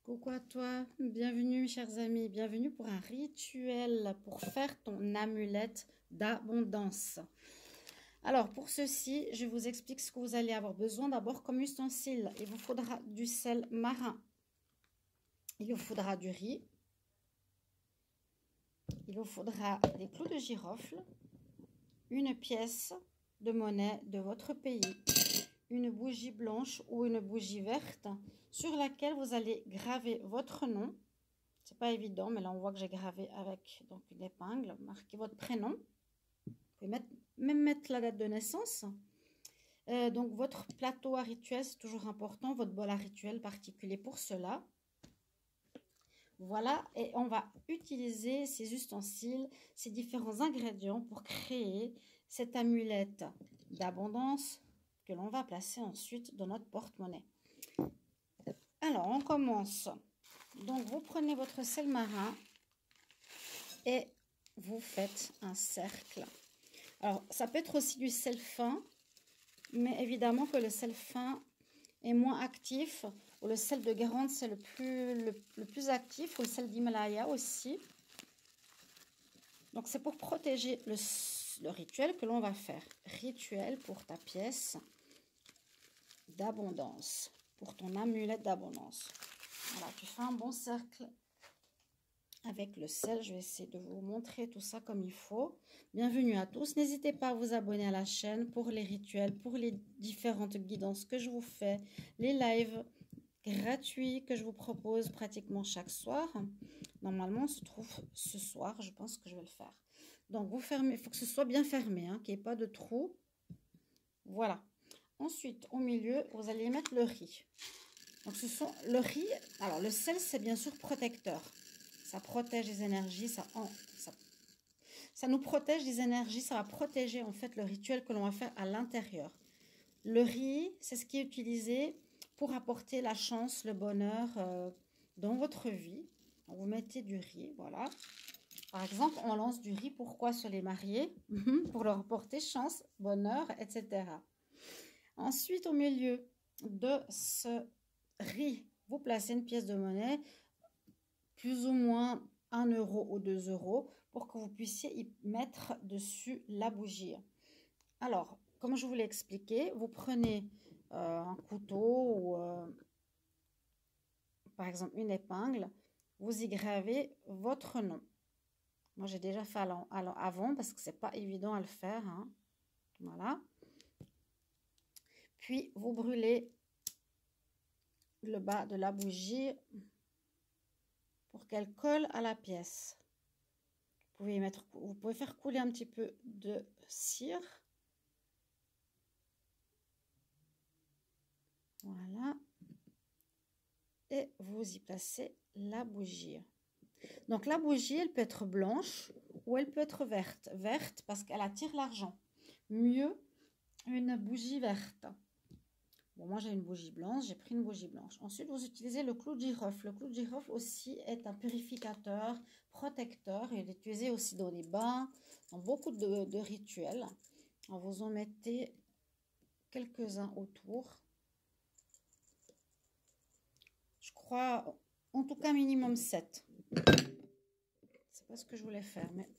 Coucou à toi, bienvenue chers amis, bienvenue pour un rituel pour faire ton amulette d'abondance. Alors pour ceci, je vous explique ce que vous allez avoir besoin d'abord comme ustensile. Il vous faudra du sel marin, il vous faudra du riz, il vous faudra des clous de girofle, une pièce de monnaie de votre pays, une bougie blanche ou une bougie verte sur laquelle vous allez graver votre nom. C'est pas évident, mais là on voit que j'ai gravé avec donc une épingle. Marquez votre prénom. Vous pouvez même mettre la date de naissance. Donc votre plateau à rituel, c'est toujours important. Votre bol à rituel particulier pour cela. Voilà, et on va utiliser ces ustensiles, ces différents ingrédients pour créer cette amulette d'abondance que l'on va placer ensuite dans notre porte-monnaie. Alors, on commence. Donc, vous prenez votre sel marin et vous faites un cercle. Alors, ça peut être aussi du sel fin, mais évidemment que le sel fin est moins actif. Ou le sel de Guérande, c'est le plus actif. Ou le sel d'Himalaya aussi. Donc, c'est pour protéger le rituel que l'on va faire. Rituel pour ta pièce d'abondance, pour ton amulette d'abondance. Voilà, tu fais un bon cercle avec le sel. Je vais essayer de vous montrer tout ça comme il faut. Bienvenue à tous. N'hésitez pas à vous abonner à la chaîne pour les rituels, pour les différentes guidances que je vous fais, les lives gratuits que je vous propose pratiquement chaque soir. Normalement, on se trouve ce soir. Je pense que je vais le faire. Donc, vous fermez. Il faut que ce soit bien fermé, hein, qu'il n'y ait pas de trou. Voilà. Ensuite, au milieu, vous allez mettre le riz. Donc, le riz. Alors, le sel, c'est bien sûr protecteur. Ça protège les énergies. Ça nous protège des énergies. Ça va protéger, en fait, le rituel que l'on va faire à l'intérieur. Le riz, c'est ce qui est utilisé pour apporter la chance, le bonheur dans votre vie. Donc, vous mettez du riz, voilà. Par exemple, on lance du riz. Pourquoi sur les mariés? Pour leur apporter chance, bonheur, etc. Ensuite, au milieu de ce riz, vous placez une pièce de monnaie, plus ou moins 1 euro ou 2 euros, pour que vous puissiez y mettre dessus la bougie. Alors, comme je vous l'ai expliqué, vous prenez un couteau ou par exemple une épingle, vous y gravez votre nom. Moi, j'ai déjà fait avant parce que c'est pas évident à le faire, hein. Voilà. Puis, vous brûlez le bas de la bougie pour qu'elle colle à la pièce. Vous pouvez faire couler un petit peu de cire. Voilà. Et vous y placez la bougie. Donc, la bougie, elle peut être blanche ou elle peut être verte. Verte parce qu'elle attire l'argent. Mieux, une bougie verte. Bon, moi, j'ai une bougie blanche. J'ai pris une bougie blanche. Ensuite, vous utilisez le clou de girofle. Le clou de girofle aussi est un purificateur, protecteur. Il est utilisé aussi dans les bains, dans beaucoup de rituels. Alors, vous en mettez quelques-uns autour. Je crois, en tout cas, minimum 7. C'est pas ce que je voulais faire, mais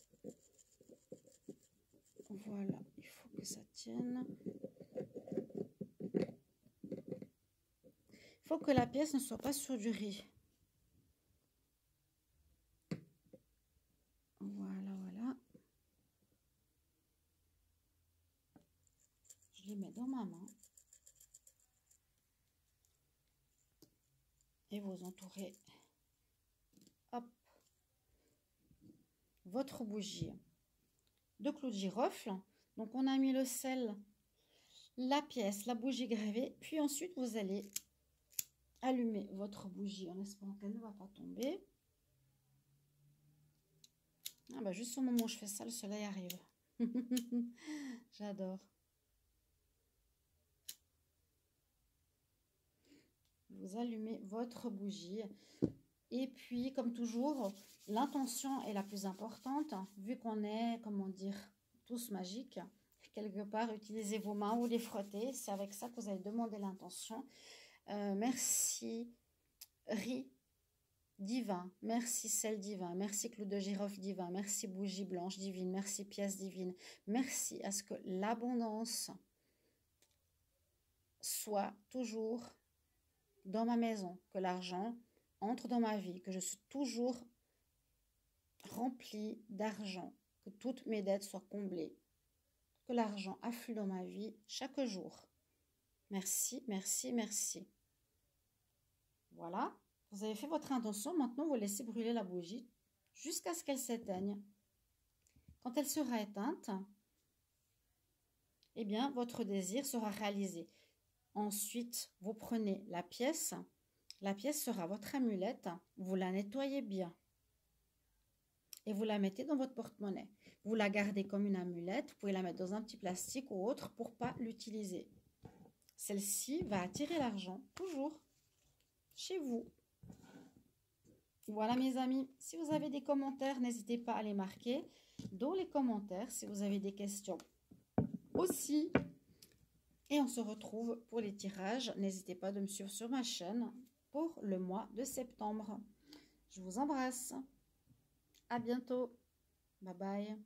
voilà, il faut que ça tienne. Il faut que la pièce ne soit pas sur du riz. Voilà, voilà. Je les mets dans ma main. Et vous entourez, hop, votre bougie de clous de girofle. Donc, on a mis le sel, la pièce, la bougie gravée. Puis ensuite, vous allez allumer votre bougie en espérant qu'elle ne va pas tomber. Ah bah juste au moment où je fais ça, le soleil arrive. J'adore. Vous allumez votre bougie. Et puis, comme toujours, l'intention est la plus importante. Vu qu'on est, comment dire, tous magiques, quelque part, utilisez vos mains ou les frotter. C'est avec ça que vous allez demander l'intention. Merci, riz, divin, merci sel divin, merci clou de girofle divin, merci bougie blanche divine, merci pièce divine, merci à ce que l'abondance soit toujours dans ma maison, que l'argent entre dans ma vie, que je suis toujours remplie d'argent, que toutes mes dettes soient comblées, que l'argent afflue dans ma vie chaque jour. Merci, merci, merci. Voilà, vous avez fait votre intention. Maintenant, vous laissez brûler la bougie jusqu'à ce qu'elle s'éteigne. Quand elle sera éteinte, eh bien, votre désir sera réalisé. Ensuite, vous prenez la pièce. La pièce sera votre amulette. Vous la nettoyez bien. Et vous la mettez dans votre porte-monnaie. Vous la gardez comme une amulette. Vous pouvez la mettre dans un petit plastique ou autre pour ne pas l'utiliser. Celle-ci va attirer l'argent toujours chez vous. Voilà mes amis, si vous avez des commentaires, n'hésitez pas à les marquer dans les commentaires si vous avez des questions aussi. Et on se retrouve pour les tirages. N'hésitez pas de me suivre sur ma chaîne pour le mois de septembre. Je vous embrasse. À bientôt. Bye bye.